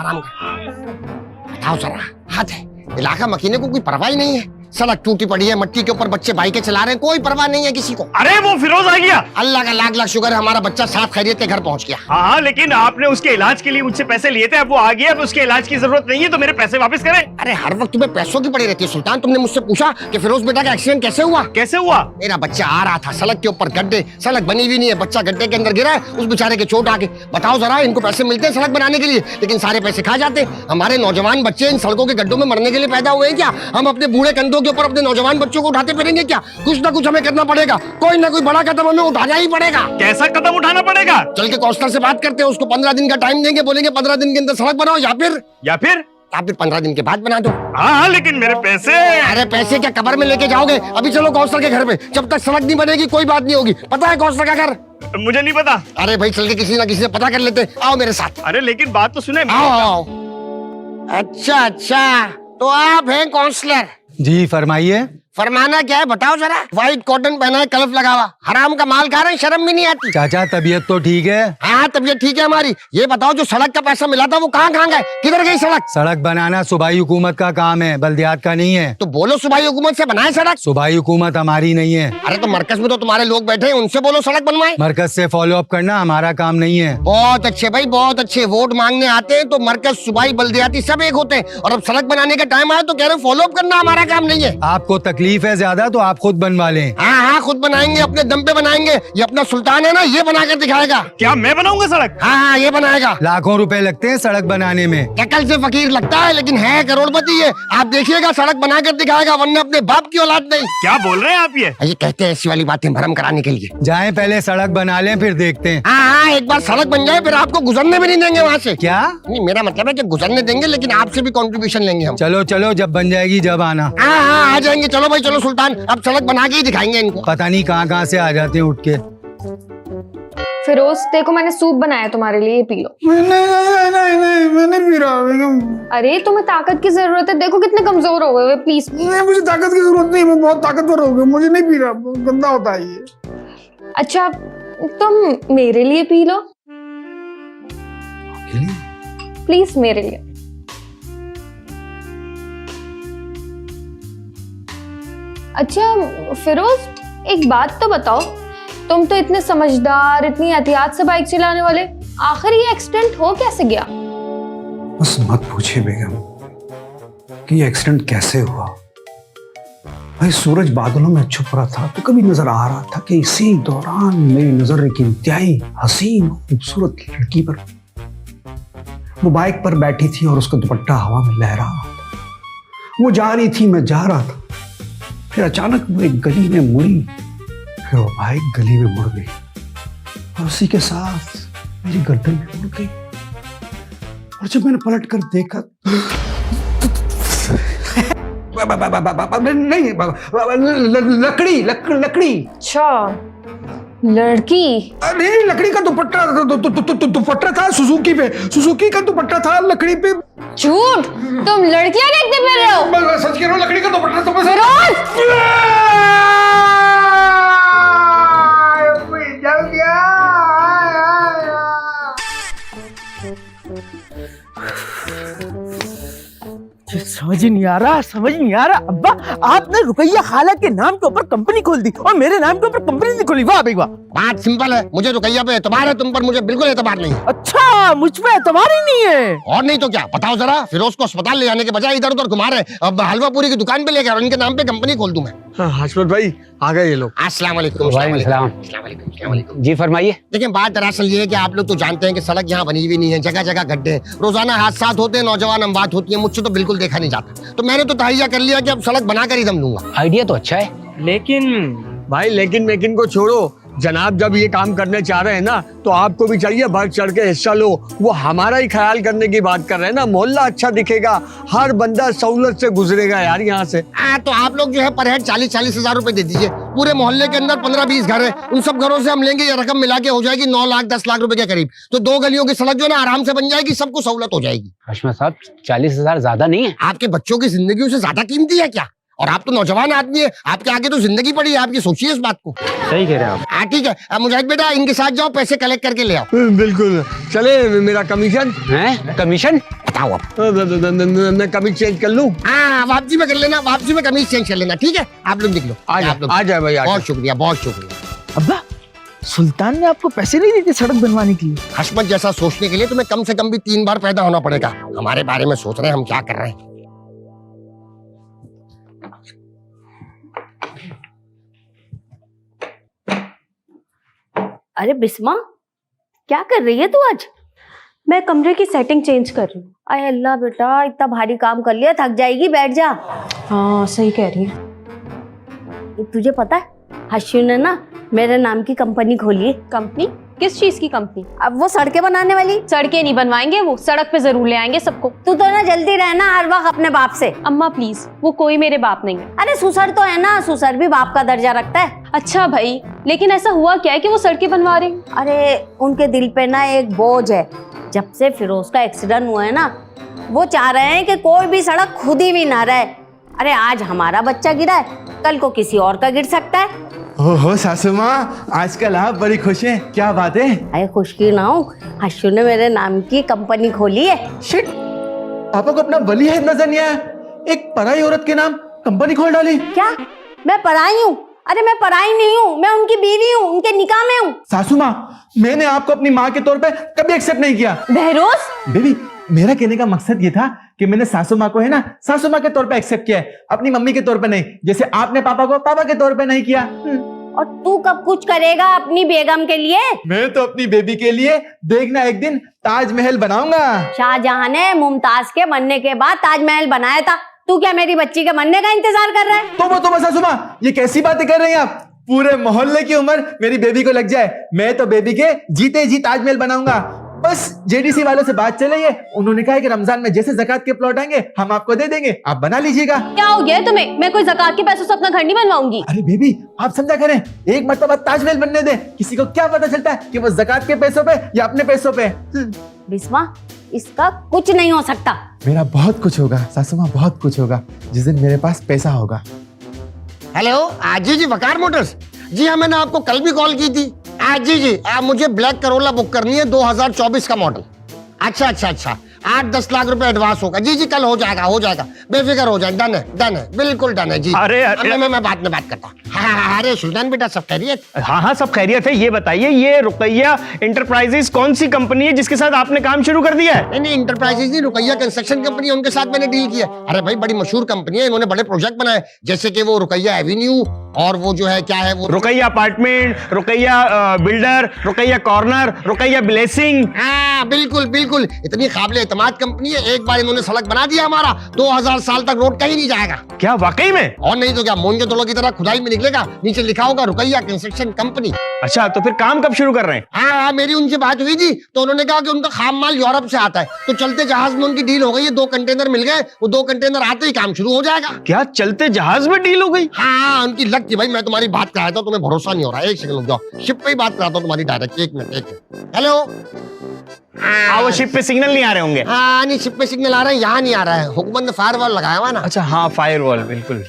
बताओ जरा, हाथ है इलाका मकीने को कोई परवाह ही नहीं है। सड़क टूटी पड़ी है, मट्टी के ऊपर बच्चे बाइकें चला रहे हैं, कोई परवाह नहीं है किसी को। अरे वो फिरोज आ गया। अल्लाह का लाख लाख शुक्र है, हमारा बच्चा साथ खैरियत के घर पहुंच गया। हाँ, लेकिन आपने उसके इलाज के लिए मुझसे पैसे लिए थे, अब वो आ गया, अब उसके इलाज की जरूरत नहीं है, तो मेरे पैसे वापस करें। अरे हर वक्त तुम्हें पैसों की पड़ी रहती है सुल्तान। तुमने मुझसे पूछा कि फिरोज बेटा का एक्सीडेंट कैसे हुआ? कैसे हुआ? मेरा बच्चा आ रहा था, सड़क के ऊपर गड्ढे, सड़क बनी हुई नहीं है, बच्चा गड्ढे के अंदर गिरा है, उस बेचारे के चोट आ गई। बताओ जरा, इनको पैसे मिलते हैं सड़क बनाने के लिए, लेकिन सारे पैसे खा जाते हैं। हमारे नौजवान बच्चे इन सड़कों के गड्ढों में मरने के लिए पैदा हुए हैं क्या? हम अपने बूढ़े कंधों के ऊपर अपने नौजवान बच्चों को उठाते फिरेंगे क्या? कुछ ना कुछ हमें करना पड़ेगा, कोई ना कोई बड़ा कदम हमें उठाना ही पड़ेगा। कैसा कदम उठाना पड़ेगा? चल के काउंसलर से बात करते हैं, उसको 15 दिन का टाइम देंगे, बोलेंगे 15 दिन के अंदर सड़क बनाओ, या फिर 15 दिन के बाद बना दो। हाँ, लेकिन मेरे पैसे। अरे पैसे क्या कब्र में लेके जाओगे? अभी चलो काउंसलर के घर पे, जब तक सड़क नहीं बनेगी कोई बात नहीं होगी। पता है काउंसलर का घर? मुझे नहीं पता। अरे भाई चल के किसी ना किसी से पता कर लेते, आओ मेरे साथ। अरे लेकिन बात तो सुने। आओ। अच्छा, तो आप हैं काउंसलर? जी फरमाइए। फरमाना क्या है बताओ जरा। व्हाइट कॉटन पहना है, कलफ लगा हुआ, हराम का माल खा रहे हैं, शर्म भी नहीं आती। चाचा तबीयत तो ठीक है? हाँ तबीयत ठीक है हमारी। ये बताओ जो सड़क का पैसा मिला था वो कहाँ गए, किधर गई सड़क? सड़क बनाना सूबाई हुकूमत का काम है, बल्दियात का नहीं है। तो बोलो सूबाई हुकूमत से बनाए सड़क। सूबाई हुकूमत हमारी नहीं है। अरे तो मरकज में तो तुम्हारे लोग बैठे हैं, उनसे बोलो सड़क बनवाए। मरकज से फॉलो अप करना हमारा काम नहीं है। बहुत अच्छे भाई, बहुत अच्छे। वोट मांगने आते हैं तो मरकज सूबाई बल्दियाती सब एक होते हैं, और अब सड़क बनाने का टाइम आया तो कह रहे फॉलो अप करना हमारा काम नहीं है। आपको तकलीफ है ज्यादा तो आप खुद बनवा लें। हाँ खुद बनाएंगे, अपने दम पे बनाएंगे। ये अपना सुल्तान है ना, ये बना कर दिखाएगा। क्या मैं बनाऊंगा सड़क? हाँ ये बनाएगा। लाखों रुपए लगते हैं सड़क बनाने में। शक्ल से फकीर लगता है लेकिन है करोड़पति है। आप देखिएगा सड़क बना कर दिखाएगा, वरना अपने बाप की औलाद नहीं। क्या बोल रहे हैं आप? ये कहते हैं ऐसी वाली बातें भरम कराने के लिए। जाएं पहले सड़क बना लें फिर देखते हैं। हाँ एक बार सड़क बन जाए फिर आपको गुजरने भी नहीं देंगे वहाँ से। क्या? नहीं मेरा मतलब है कि गुजरने देंगे, लेकिन आपसे भी कंट्रीब्यूशन लेंगे हम। चलो जब बन जाएगी जब आना। हाँ आ जाएंगे। चलो भाई चलो सुल्तान, अब सड़क बना के ही दिखाएंगे इनको। पता नहीं कहाँ से आ जाते हैं उठ के। फिरोज देखो मैंने सूप बनाया तुम्हारे लिए, ये पी लो। नहीं, मैंने पी रहा हूँ। अरे तुम्हें ताकत की जरूरत है, देखो कितने कमजोर हो गए, प्लीज। नहीं मुझे ताकत की जरूरत नहीं, मैं बहुत ताकतवर हो गया, मुझे नहीं पी रहा, गंदा होता है ये। अच्छा तुम मेरे लिए पी लो प्लीज, मेरे लिए। अच्छा फिरोज एक बात तो बताओ, तुम तो इतने समझदार, इतनी एहतियात से बाइक चलाने वाले, आखिर ये एक्सीडेंट हो कैसे गया? बस मत पूछिए बेगम कि ये एक्सीडेंट कैसे हुआ। भाई सूरज बादलों में छुप रहा था तो कभी नजर आ रहा था कि इसी दौरान मेरी नजर एक इंतहाई हसीन खूबसूरत लड़की पर, वो बाइक पर बैठी थी और उसका दुपट्टा हवा में लहरा रहा था। वो जा रही थी, मैं जा रहा था, फिर अचानक वो एक गली में मुड़ी, फिर वो बाइक गली में मुड़ गई और उसी के साथ मेरी गर्दन भी मुड़ गई। और जब मैंने पलट कर देखा नहीं, लकड़ी। अच्छा लड़की? नहीं लकड़ी का दुपट्टा था, सुजुकी का दुपट्टा था लकड़ी पे। झूठ, तुम लड़कियां देखते फिर रहे हो? मैं सच कह रहा हूँ, लकड़ी का दुपट्टा तो समझ ही नहीं आ रहा। अब्बा आपने रुकैया खाला के नाम के ऊपर कंपनी खोल दी और मेरे नाम के ऊपर कंपनी नहीं खोली। वाह भाई वाह। बात सिंपल है, मुझे रुकैया पे एतबार है, तुम पर मुझे बिल्कुल एतबार नहीं है। अच्छा मुझ पे एतबार ही नहीं है? और नहीं तो क्या। बताओ जरा, फिरोज को अस्पताल ले जाने के बजाय इधर उधर घुमा रहे, अब हलवा पूरी की दुकान पे लेकर और इनके नाम पे कंपनी खोल दूं मैं। हाशमत भाई आ गए ये लोग। अस्सलाम वालेकुम। जी फरमाइए। देखिए बात दरअसल ये है कि आप लोग तो जानते हैं कि सड़क यहाँ बनी हुई नहीं है, जगह जगह गड्ढे हैं, रोजाना हादसा होते हैं, नौजवान अमवात होती है, मुझसे तो बिल्कुल देखा नहीं जाता। तो मैंने तो तहैया कर लिया कि अब सड़क बनाकर ही दम लूंगा। आइडिया तो अच्छा है, लेकिन भाई लेकिन को छोड़ो, जनाब जब ये काम करने चाह रहे हैं ना तो आपको भी चाहिए बढ़ चढ़ के हिस्सा लो। वो हमारा ही ख्याल करने की बात कर रहे हैं ना, मोहल्ला अच्छा दिखेगा, हर बंदा सहूलत से गुजरेगा यार यहाँ से। तो आप लोग जो है पर हेड 40-40 हजार रुपए दे दीजिए। पूरे मोहल्ले के अंदर 15-20 घर है, उन सब घरों से हम लेंगे, ये रकम मिला के हो जाएगी 9 लाख 10 लाख रुपए के करीब। तो 2 गलियों की सड़क जो है ना आराम से बन जाएगी, सबको सहूलत हो जाएगी। हशमत साहब 40,000 ज्यादा नहीं है? आपके बच्चों की जिंदगी से ज्यादा कीमती है क्या? और आप तो नौजवान आदमी है, आपके आगे तो जिंदगी पड़ी है, आपकी सोचिए इस बात को। सही कह रहे हैं आप। हाँ ठीक है, अब मुजाहिद बेटा इनके साथ जाओ, पैसे कलेक्ट करके ले आओ। बिल्कुल चले। मेरा कमीशन हैं कमीशन? बताओ अब। मैं कमीज चेंज कर लूं? हाँ वापसी में कर लेना, वापसी में कमीज चेंज कर लेना, ठीक है? आप लोग निकलो। आप लोग आ जाए भाई, आ बहुत जाए। शुक्रिया, बहुत शुक्रिया। अब्बा सुल्तान ने आपको पैसे नहीं दिए सड़क बनवाने के लिए? हशमत जैसा सोचने के लिए तुम्हें कम से कम भी 3 बार पैदा होना पड़ेगा। हमारे बारे में सोच रहे हैं हम क्या कर रहे हैं। अरे बिस्मा, क्या कर रही है तू आज? मैं कमरे की सेटिंग चेंज कर रही हूँ। अरे अल्लाह बेटा, इतना भारी काम कर लिया, थक जाएगी, बैठ जा। हाँ सही कह रही है। तुझे पता है हर्षु ने ना मेरे नाम की कंपनी खोली है। कंपनी? किस चीज की कंपनी? अब वो सड़कें बनाने वाली। सड़कें नहीं बनवाएंगे, वो सड़क पे जरूर ले आएंगे सबको। तू तो ना जल्दी रहना हर वक्त अपने बाप से। अम्मा प्लीज, वो कोई मेरे बाप नहीं है। अरे सुसर तो है ना, सुसर भी बाप का दर्जा रखता है। अच्छा भाई, लेकिन ऐसा हुआ क्या है कि वो सड़कें बनवा रहे हैं? अरे उनके दिल पे ना एक बोझ है। जब से फिरोज का एक्सीडेंट हुआ है ना, वो चाह रहे हैं कि कोई भी सड़क खुद ही भी ना रहे। अरे आज हमारा बच्चा गिरा है, कल को किसी और का गिर सकता है। ओहो सासू माँ, आजकल आप बड़ी खुश हैं, क्या बात है? अरे खुश की ना हूँ, हर्षु ने मेरे नाम की कंपनी खोली है। शिट, पापा को अपना वली है नजर नहीं आया, एक पराई औरत के नाम कंपनी खोल डाली। क्या मैं पराई हूँ? अरे मैं पराई नहीं हूँ, मैं उनकी बीवी हूँ, उनके निकाह में हूँ। सासू माँ, मैंने आपको अपनी माँ के तौर पे कभी एक्सेप्ट नहीं किया। बहरोज, बेबी, मेरा कहने का मकसद ये था कि मैंने सासू माँ को है ना सासू माँ के तौर पे एक्सेप्ट किया है, अपनी मम्मी के तौर पे नहीं, जैसे आपने पापा को पापा के तौर पे नहीं किया। और तू कब कुछ करेगा अपनी बेगम के लिए? मैं तो अपनी बेबी के लिए देखना एक दिन ताजमहल बनाऊंगा। शाहजहां ने मुमताज के मरने के बाद ताजमहल बनाया था, तू क्या मेरी बच्ची के मरने का इंतजार कर रहा है? तो सासू माँ, ये कैसी बातें कर रही हैं आप? पूरे मोहल्ले की उम्र मेरी बेबी को लग जाए, मैं तो बेबी के जीते जी ताजमहल बनाऊंगा। बस जेडीसी वालों से बात चल रही है, उन्होंने कहा है कि रमजान में जैसे ज़कात के प्लॉट आएंगे हम आपको दे देंगे, आप बना लीजिएगा। क्या हो गया तुम्हें? मैं कोई ज़कात के पैसों से अपना घर नहीं बनवाऊंगी। अरे बेबी, आप समझा करें, एक मर्तबा ताजमहल बनने दे, किसी को क्या पता चलता है कि वो ज़कात के पैसों पे या अपने पैसों पे। बिस्मा, इसका कुछ नहीं हो सकता। मेरा बहुत कुछ होगा सासू माँ, बहुत कुछ होगा जिस दिन मेरे पास पैसा होगा। हेलो आजी जी, वकार मोटर्स। जी हाँ, मैंने आपको कल भी कॉल की थी। जी जी, मुझे ब्लैक करोला बुक करनी है, 2024 का मॉडल। अच्छा अच्छा अच्छा, 8-10 लाख रुपए एडवांस होगा। जी जी, कल हो जाएगा, बेफिक्र हो जाए। डन है, बिल्कुल डन है जी। अरे मैं बाद में बात करता हूँ। हाँ, अरे सुल्तान बेटा सब खैरियत? हाँ सब खैरियत है। ये बताइए, ये रुकैया इंटरप्राइजेज कौन सी कंपनी है जिसके साथ आपने काम शुरू कर दिया है? नहीं, इंटरप्राइजेज नहीं, रुकैया कंस्ट्रक्शन कंपनी है, उनके साथ मैंने डील किया। अरे भाई, बड़ी मशहूर कंपनी है, इन्होंने बड़े प्रोजेक्ट बनाए, जैसे कि वो रुकैया एवेन्यू, और वो जो है क्या है वो Rukaiya apartment, Rukaiya builder, Rukaiya corner, Rukaiya blessing. हाँ बिल्कुल बिल्कुल, इतनी काबिल एतमाद कंपनी है। एक बार इन्होंने सड़क बना दिया हमारा, 2000 साल तक रोड कहीं नहीं जाएगा। क्या वाकई में? और नहीं तो क्या, मोंजोदड़ो की तरह खुदाई में निकलेगा, नीचे लिखा होगा रुकैया कंस्ट्रक्शन कंपनी। अच्छा, तो फिर काम कब शुरू कर रहे हैं? हाँ, मेरी उनसे बात हुई थी, तो उन्होंने कहा कि उनका खाम माल यूरोप से आता है, तो चलते जहाज में उनकी डील हो गई है, 2 कंटेनर मिल गए, वो 2 कंटेनर आते ही काम शुरू हो जाएगा। क्या चलते जहाज में डील हो गई? हाँ, उनकी लक थी भाई। मैं तुम्हारी बात कराया था, तुम्हें भरोसा नहीं हो रहा है। एक सेकंड रुक जाओ, शिप पे ही बात कराता हूँ तुम्हारी डायरेक्ट। एक मिनट। हेलो। वो शिप पे सिग्नल नहीं आ रहे होंगे? हाँ नहीं, शिप पे सिग्नल आ रहा है, यहाँ नहीं आ रहा है। हुकूमत ने फायरवॉल लगाया हुआ ना। अच्छा हाँ, फायरवॉल, बिल्कुल।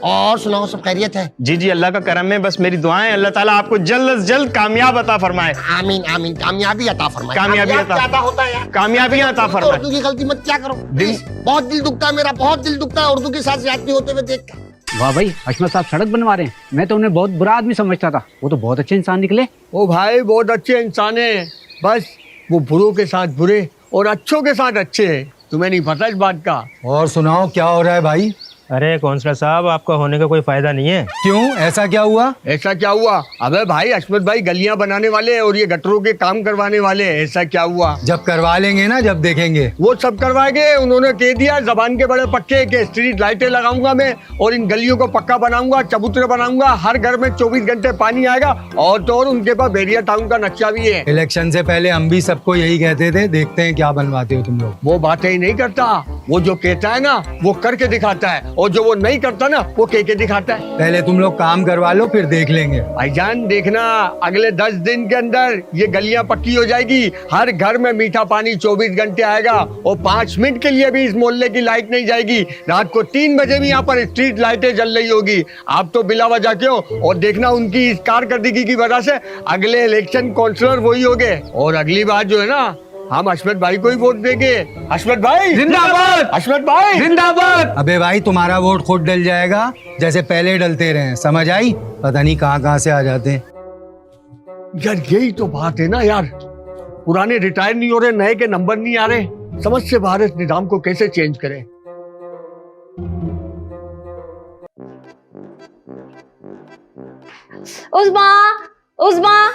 और सुनाओ, सब खैरियत है? जी जी, अल्लाह का करम है। बस मेरी दुआएं, अल्लाह ताला आपको जल्द से जल्द कामयाब अता फरमाए। आमीन आमीन, कामयाबी अता फरमाए। कामयाबी अता होता है यार, कामयाबी अता फरमाए। उर्दू की गलती मत क्या करो प्लीज। बहुत दिल दुखता है मेरा, बहुत दिल दुखता है उर्दू के साथ ज्यादती होते हुए देख कर। वाह भाई, हशमत साहब सड़क बनवा रहे हैं। मैं तो उन्हें बहुत बुरा आदमी समझता था, वो तो बहुत अच्छे इंसान निकले। ओ भाई, बहुत अच्छे इंसान है, बस वो बुरों के साथ बुरे और अच्छों के साथ अच्छे हैं। तुम्हें नहीं पता इस बात का? और सुनाओ, क्या हो रहा है भाई? अरे कौंसलर साहब, आपका होने का कोई फायदा नहीं है। क्यों, ऐसा क्या हुआ? ऐसा क्या हुआ? अबे भाई, अशमत भाई गलियां बनाने वाले हैं और ये गटरों के काम करवाने वाले हैं। ऐसा क्या हुआ? जब करवा लेंगे ना, जब देखेंगे। वो सब करवाएंगे। उन्होंने कह दिया जबान के बड़े पक्के के स्ट्रीट लाइटें लगाऊंगा मैं, और इन गलियों को पक्का बनाऊंगा, चबूतरे बनाऊंगा, हर घर में 24 घंटे पानी आएगा। और तो और उनके पास बेरिया टाउन का नक्शा भी है। इलेक्शन से पहले हम भी सबको यही कहते थे, देखते हैं क्या बनवाते हो तुम लोग। वो बातें ही नहीं करता, वो जो कहता है ना वो करके दिखाता है, और जो वो नहीं करता ना वो कह के दिखाता है। पहले तुम लोग काम करवा लो फिर देख लेंगे। भाईजान देखना, अगले 10 दिन के अंदर ये गलियां पक्की हो जाएगी, हर घर में मीठा पानी 24 घंटे आएगा, और 5 मिनट के लिए भी इस मोहल्ले की लाइट नहीं जाएगी। रात को 3 बजे भी यहाँ पर स्ट्रीट लाइटें जल रही होगी। आप तो बिला वजह क्यों, और देखना उनकी इस कारकर्दगी की वजह से अगले इलेक्शन काउंसलर वही होंगे, और अगली बार जो है ना हम हशमत भाई को ही वोट देंगे। हशमत भाई जिंदाबाद, हशमत भाई जिंदाबाद। अबे भाई तुम्हारा वोट खुद डल जाएगा जैसे पहले डलते रहे, समझ आई? पता नहीं कहाँ से आ जाते हैं। यार यही तो बात है ना यार, पुराने रिटायर नहीं हो रहे, नए के नंबर नहीं आ रहे। समझ से बाहर इस निजाम को कैसे चेंज करें। उस्मा, उस्मा।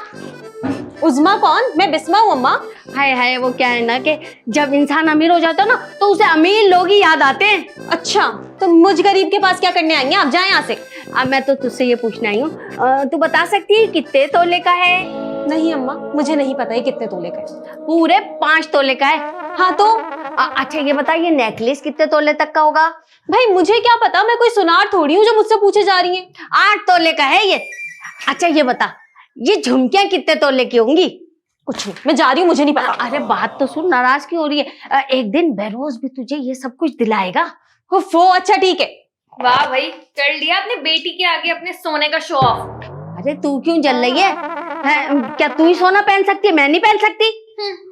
उज़मा कौन? मैं बिस्मा हूँ अम्मा। हाय हाय, वो क्या है ना कि जब इंसान अमीर हो जाता है ना तो उसे अमीर लोग ही याद आते हैं। अच्छा, तो मुझ गरीब के पास क्या करने आई हैं? आप जाएं यहाँ से। अब मैं तो तुझसे ये पूछने आई हूँ, तू बता सकती है कितने तोले का है? नहीं अम्मा, मुझे नहीं पता है कितने तोले का है। पूरे 5 तोले का है। हाँ तो अच्छा ये बता, ये नेकलेस कितने तोले तक का होगा? भाई मुझे क्या पता, मैं कोई सुनार थोड़ी हूँ जो मुझसे पूछे जा रही है। 8 तोले का है ये। अच्छा ये बता, ये झुमकियां कितने तोले की होंगी? कुछ नहीं, मैं जा रही हूँ, मुझे नहीं पता। अरे बात तो सुन, नाराज क्यों हो रही है? एक दिन बहरोज भी तुझे ये सब कुछ दिलाएगा। वो अच्छा ठीक है। वाह भाई, कर लिया अपने बेटी के आगे अपने सोने का शो ऑफ। अरे तू क्यों जल रही है? क्या तू ही सोना पहन सकती है, मैं नहीं पहन सकती?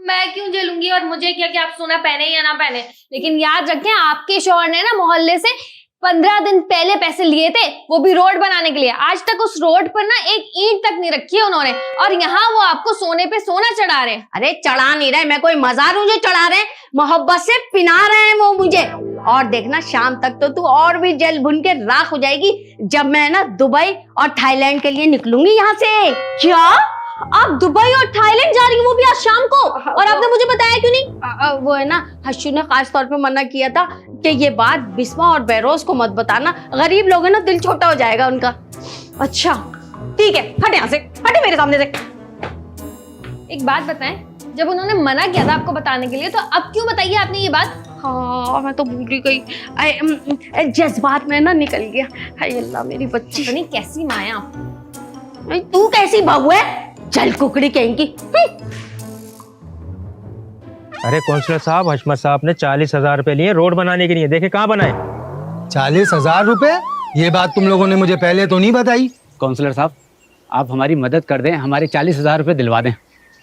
मैं क्यों जलूंगी, और मुझे क्या कि आप सोना पहने या ना पहने। लेकिन याद रखें, आपके शौहर ने ना मोहल्ले से 15 दिन पहले पैसे लिए थे, वो भी रोड बनाने के लिए। आज तक उस रोड पर ना एक ईंट तक नहीं रखी है उन्होंने, और यहाँ वो आपको सोने पे सोना चढ़ा रहे हैं। अरे चढ़ा नहीं रहे, मैं कोई मजार हूँ जो चढ़ा रहे हैं? मोहब्बत से पिना रहे हैं वो मुझे। और देखना शाम तक तो तू और भी जल भुन के राख हो जाएगी, जब मैं ना दुबई और थाईलैंड के लिए निकलूंगी यहाँ से। क्या आप दुबई और थाईलैंड जा रही हैं, वो भी आज शाम को? और आपने मुझे बताया क्यों नहीं? वो है ना, हशू ने खास तौर पे मना किया था कि ये बात बिस्मा और बहरोज को मत बताना, गरीब लोग है ना, दिल छोटा हो जाएगा उनका। अच्छा ठीक है, हटे यहाँ से, हटे मेरे सामने से। एक बात बताएं, जब उन्होंने मना किया था आपको बताने के लिए, तो अब क्यों बताइए आपने ये बात? हाँ मैं तो भूल ही गई, जज्बात में ना निकल गया। हाय अल्लाह, मेरी बच्ची। नहीं कैसी माँ है आप? तू कैसी बहू है, चल कुकड़ी कहेंगी। अरे काउंसलर साहब, हशमत साहब ने 40,000 रुपए लिए रोड बनाने के लिए, देखे कहाँ बनाए। 40,000 रुपए? ये बात तुम लोगों ने मुझे पहले तो नहीं बताई। काउंसलर साहब, आप हमारी मदद कर दें, हमारे 40,000 रुपए दिलवा दें।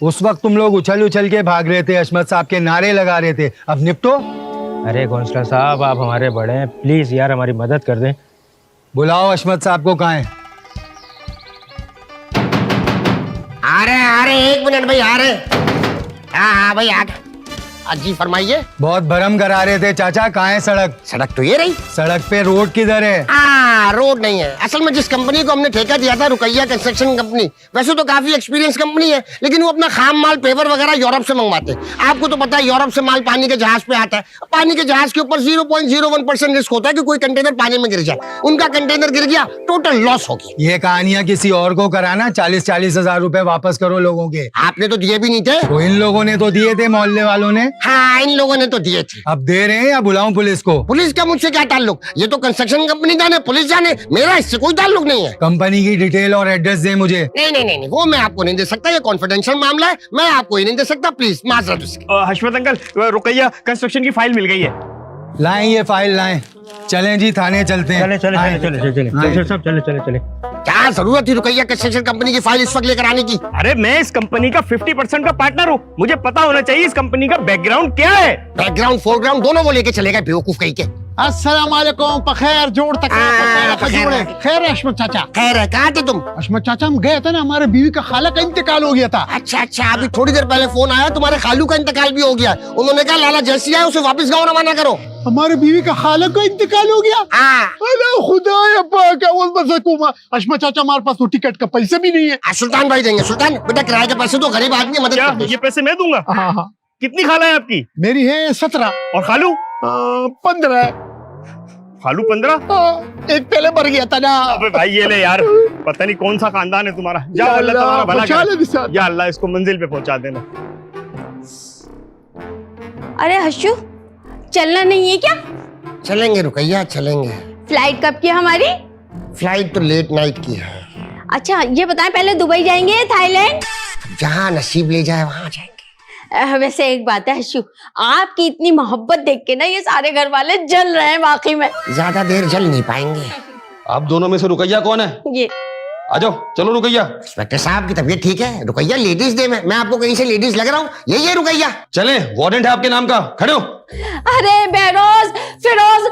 उस वक्त तुम लोग उछल उछल के भाग रहे थे, हशमत साहब के नारे लगा रहे थे, अब निपटो। अरे काउंसलर साहब, आप हमारे बड़े हैं, प्लीज यार हमारी मदद कर दें। बुलाओ हशमत साहब को। कहाँ है? आ रहे 1 मिनट भाई, आ रहे। हाँ भाई आ गए। जी फरमाइए। बहुत भरम करा रहे थे चाचा, कहाँ है सड़क? सड़क तो ये रही। सड़क पे रोड किधर है? रोड नहीं है। असल में जिस कंपनी को हमने ठेका दिया था, रुकैया कंस्ट्रक्शन कंपनी, वैसे तो काफी एक्सपीरियंस कंपनी है, लेकिन वो अपना खाम माल पेपर वगैरह यूरोप से मंगवाते हैं। आपको तो पता है यूरोप से माल पानी के जहाज पे आता है। पानी के जहाज के ऊपर 0.01% रिस्क होता है कि कोई कंटेनर पानी में गिर जाए। उनका कंटेनर गिर गया, टोटल लॉस हो गया। ये कहानियां किसी और को कराना। 40,000 रुपए वापस करो लोगों के। आपने तो दिए भी नहीं थे। तो इन लोगों ने तो दिए थे, मोहल्ले वालों ने। हाँ, इन लोगों ने तो दिए थे। अब दे रहे हैं या बुलाऊं पुलिस को? पुलिस का मुझसे क्या ताल्लुक? ये तो कंस्ट्रक्शन कंपनी जाने, पुलिस जाने, मेरा इससे कोई ताल्लुक नहीं है। कंपनी की डिटेल और एड्रेस दे मुझे। नहीं, वो मैं आपको नहीं दे सकता, ये कॉन्फिडेंशियल मामला है, मैं आपको ही नहीं दे सकता। प्लीज माजरत उसकी। हशमत अंकल, रुकैया कंस्ट्रक्शन की फाइल मिल गई है। लाएं ये फाइल लाएं। चलें जी, थाने चलते हैं। चले। क्या जरूरत थी रुकैया कंस्ट्रक्शन कंपनी की फाइल इस वक्त लेकर आने की? अरे मैं इस कंपनी का 50% का पार्टनर हूँ, मुझे पता होना चाहिए इस कंपनी का बैकग्राउंड क्या है। बैकग्राउंड फोरग्राउंड दोनों वो लेके चलेगा, बेवकूफ कहीं के। अस्सलाम वालेकुम, पखैर जोड़ तक खैर है अशमत चाचा। खैर है, कहाँ थे तुम? अशमत चाचा, हम गए थे ना, हमारे बीवी का खाला का इंतकाल हो गया था। अच्छा, अभी थोड़ी देर पहले फोन आया, तुम्हारे खालू का इंतकाल भी हो गया। उन्होंने कहा लाला जैसी आए उसे वापस गाँव रवाना करो। हमारे बीवी का खाला का इंतकाल हो गया? अरे खुदा, क्या बोल। अशमत चाचा, हमारे पास तो टिकट का पैसे भी नहीं है। सुल्तान भाई देंगे। सुल्तान बेटा, किराए के पैसे तो गरीब आदमी मदद कर दे। ये पैसे मैं दूंगा। हाँ। कितनी खाला है आपकी? मेरी है 17। और खालू? 15। खालू 15? एक पहले मर गया था ना। अबे भाई ये ले यार, पता नहीं कौन सा खानदान है तुम्हारा। जाओ, अल्लाह तुम्हारा भला करे। या अल्लाह इसको मंजिल पे पहुंचा देना। अरे हशू, चलना नहीं है क्या? चलेंगे रुकैया, चलेंगे। फ्लाइट कब की है हमारी? फ्लाइट तो लेट नाइट की है। अच्छा ये बताएं, पहले दुबई जाएंगे या थाईलैंड? जहाँ नसीब ले जाए वहां जाएंगे। वैसे एक बात है हर्षु, आपकी इतनी मोहब्बत देख के ना ये सारे घर वाले जल रहे हैं वाकई में। ज्यादा देर जल नहीं पाएंगे। आप दोनों में से रुकैया कौन है? ये आ जाओ, चलो रुकैया। इंस्पेक्टर साहब की तबीयत ठीक है? रुकैया लेडीज डे में मैं आपको कहीं से लेडीज लग रहा हूँ? यही है रुकैया? चले, वारंट है आपके नाम का, खड़े हो। अरे बेरोज, फिरोज,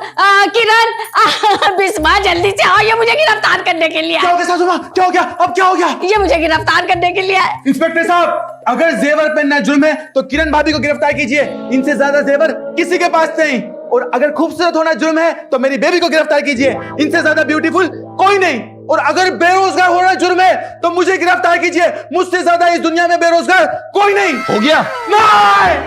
किरण, बिस्मा जल्दी से आओ, ये मुझे गिरफ्तार करने के लिए क्या हो गया सासू माँ? क्या हो गया? अब क्या हो गया? ये मुझे गिरफ्तार करने के लिए आए। इंस्पेक्टर साहब, अगर जेवर पहनना जुर्म है तो किरण भाभी को गिरफ्तार कीजिए। इनसे ज्यादा जेवर किसी के पास नहीं। और अगर खूबसूरत होना जुर्म है तो मेरी बेबी को गिरफ्तार कीजिए। इनसे ज्यादा ब्यूटीफुल कोई नहीं। और अगर बेरोजगार होना जुर्म है तो मुझे गिरफ्तार कीजिए। मुझसे ज्यादा इस दुनिया में बेरोजगार कोई नहीं। हो गया? नहीं!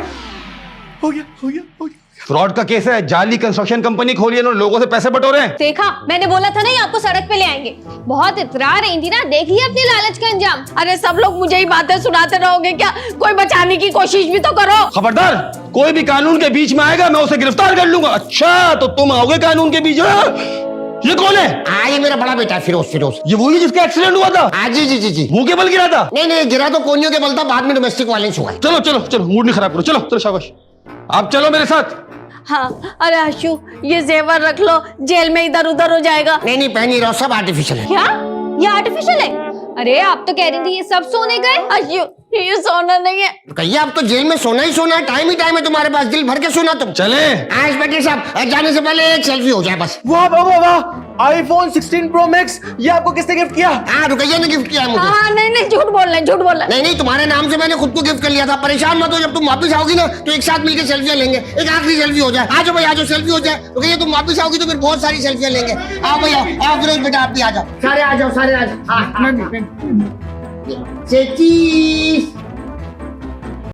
हो गया, हो गया, हो गया। फ्रॉड का केस है, जाली कंस्ट्रक्शन कंपनी खोली है, लोगों से पैसे बटोरे हैं। देखा, मैंने बोला था ना ये आपको सड़क पे ले आएंगे। बहुत इतरा रही थी ना, देख लिया अपनी लालच का अंजाम। अरे सब लोग मुझे ही बातें सुनाते रहोगे क्या? कोई बचाने की कोशिश भी तो करो। खबरदार, कोई भी कानून के बीच में आएगा मैं उसे गिरफ्तार कर लूंगा। अच्छा तो तुम आओगे कानून के बीच में? ये कौन है? ये मेरा बड़ा बेटा है फिरोज। फिरोज ये वही जिसका एक्सीडेंट हुआ था? हाँ जी जी जी जी। मुंह के बल गिरा था? नहीं नहीं, गिरा तो कोनियों के बल था, बाद में डोमेस्टिक वायलेंस हुआ। चलो चलो चलो, मूड नहीं खराब करो, चलो चलो, शाबाश। आप चलो मेरे साथ। हाँ, अरे हर्षु ये जेवर रख लो, जेल में इधर उधर हो जाएगा। नहीं नहीं, पहन नहीं रहो, सब आर्टिफिशियल है। क्या ये आर्टिफिशियल है? अरे आप तो कह रही थी ये सब सोने का है। हर्षु ये सोना नहीं है। कहिए अब तो जेल में सोना ही सोना है, टाइम ही टाइम है तुम्हारे पास, दिल भर के सोना तुम। चले। इंस्पेक्टर साहब, जाने से पहले एक सेल्फी हो जाए बस। वाह वाह वाह वाह, आईफोन 16 प्रो मैक्स, ये आपको किसने गिफ्ट किया? रुकैया ने गिफ्ट किया है मुझे। हाँ नहीं नहीं, झूठ बोल रहे, झूठ बोल रहे। नहीं नहीं, तुम्हारे नाम से मैंने खुद को गिफ्ट कर लिया था। परेशान मत हो, जब तुम वापस आओगी ना तो एक साथ मिलकर सेल्फियां लेंगे। एक आखिरी सेल्फी हो जाए। आ जाओ भाई, आ जाओ, सेल्फी हो जाए। रुकैया तुम वापस आओगी तो फिर बहुत सारी सेल्फियां लेंगे। आओ भाई, आओ फिरोज बेटा, आप भी आ जाओ। सारे आ जाओ, सारे आ जाओ। चेची